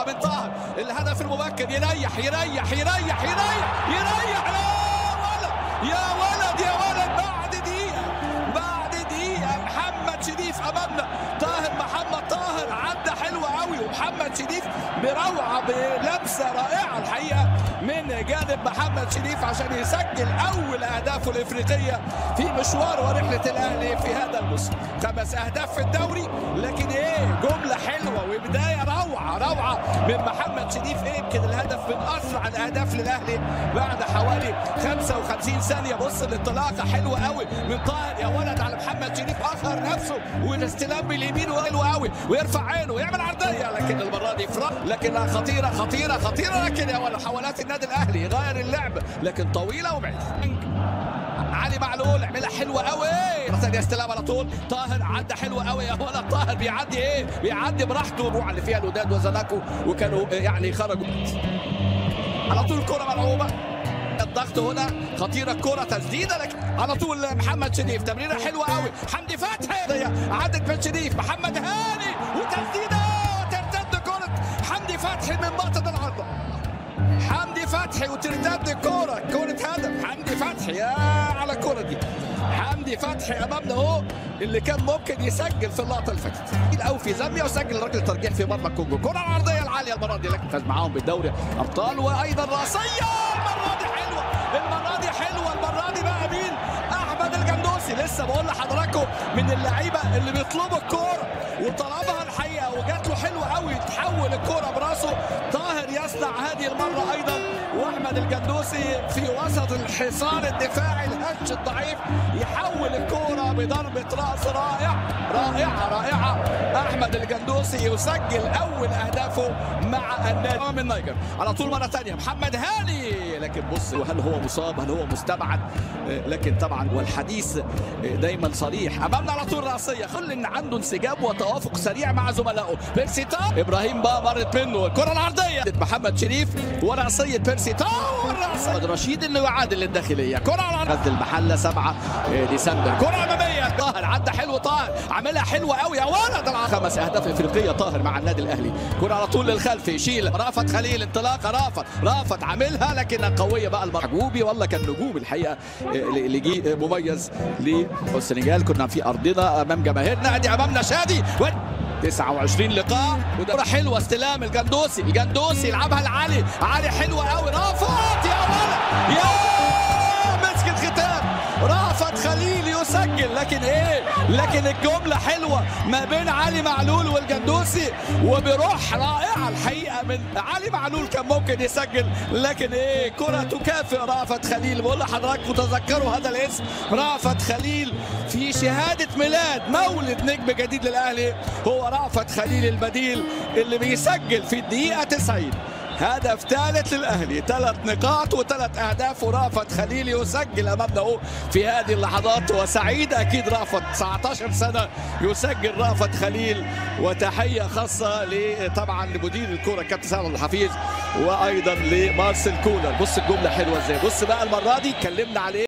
من طاهر الهدف المبكر. يريح يريح يريح يريح يريح. يا ولد يا ولد بعد دقيقة محمد شريف أمامنا. طاهر محمد طاهر عدى حلوة قوي، ومحمد شريف بروعة بلمسة رائعة الحقيقة من جانب محمد شريف عشان يسجل أول أهدافه الإفريقية في مشوار ورحلة الأهلي في هذا الموسم. 5 أهداف في الدوري، لكن جملة حلوة وبداية روعة من محمد شريف. يمكن الهدف من أسرع الأهداف للأهلي بعد حوالي 55 ثانية. بص الانطلاقة حلوة قوي من طاهر يا ولد على محمد شريف، أخر نفسه والاستلام باليمين حلو قوي ويرفع عينه ويعمل عرضية، لكن المرة دي فرق، لكنها خطيرة لكن يا ولد حاولات النادي الأهلي يغير اللعب، لكن طويلة وبعيدة. علي معلول عملها حلوه قوي، ثانيه استلام على طول. طاهر عدى حلوه قوي يا ولد. طاهر بيعدي براحته. الروح اللي فيها الوداد وزناكو وكانوا يعني خرجوا على طول. الكره ملعوبه، الضغط هنا خطيره، الكره تسديده، لكن على طول محمد شريف تمريره حلوه قوي. حمدي فتحي عدت من شريف، محمد هاني وتسديده ترتد كره حمدي فتحي من بطن العرضه. حمدي فتحي وترتد كرة هدف. حمدي فتحي يا على الكرة دي. حمدي فتحي امامنا اهو اللي كان ممكن يسجل في اللقطة اللي فاتت او في زاوية، وسجل الراجل الترجيح في مرمى الكونجو. كرة العرضية العالية المرة دي، لكن فاز معاهم بالدوري ابطال، وايضا راسية. المرة دي حلوة المرة دي بقى مين؟ احمد الجندوسي. لسه بقول لحضراتكم من اللعيبة اللي بيطلبوا الكرة وطلبها الحقيقة وجات له حلوة قوي، تحول الكرة براسه. طاهر يصنع هذه المرة ايضا، واحمد الجندوسي في وسط الحصار الدفاعي الهش الضعيف يحول الكرة بضربة راس رائعة. احمد الجندوسي يسجل اول اهدافه مع النادي من النيجر. على طول مرة ثانية محمد هاني، لكن بص هل هو مصاب هل هو مستبعد، لكن طبعا والحديث دايما صريح. امامنا على طول راسية، خل ان عنده انسجام وتوافق سريع مع زملائه. بيرسي تاو ابراهيم بقى مرت منه الكرة العرضية محمد شريف، وراسية بيرسي تاو رشيد انه يعادل للداخلية. كرة على غزل المحلة 7 ديسمبر. كرة امامية، طاهر عدى حلو، طاهر عملها حلوة قوي يا ولد. 5 اهداف افريقية طاهر مع النادي الاهلي. كرة على طول للخلف يشيل رافت خليل، انطلاقة رافت عاملها، لكنها قوية بقى. المحجوبي والله كان نجوم الحقيقة اللي جه مميز للسنغال. كنا في ارضنا امام جماهيرنا. ادي امامنا شادي 29 لقاء، وده حلوه استلام الجندوسي يلعبها لعلي، علي حلوه قوي، رافت يا ولد يا مسكت ختام. رافت خليل يسجل، لكن الجمله حلوه ما بين علي معلول والجندوسي، وبروح رائعه الحقيقه من علي معلول كان ممكن يسجل، لكن كره تكافئ رافت خليل. بقول لحضراتكم تذكروا هذا الاسم، رافت خليل في شهاده ميلاد مولد نجم جديد للاهلي هو رافت خليل البديل اللي بيسجل في الدقيقه 90 هدف ثالث للاهلي. 3 نقاط و3 اهداف، ورافت خليل يسجل امامنا اهو في هذه اللحظات. وسعيد اكيد رافت 19 سنه يسجل رافت خليل. وتحيه خاصه طبعا لمدير الكره الكابتن سعد الحفيظ، وايضا لمارسيل كولر. بص الجمله حلوه ازاي، بص بقى المره دي اتكلمنا عليه.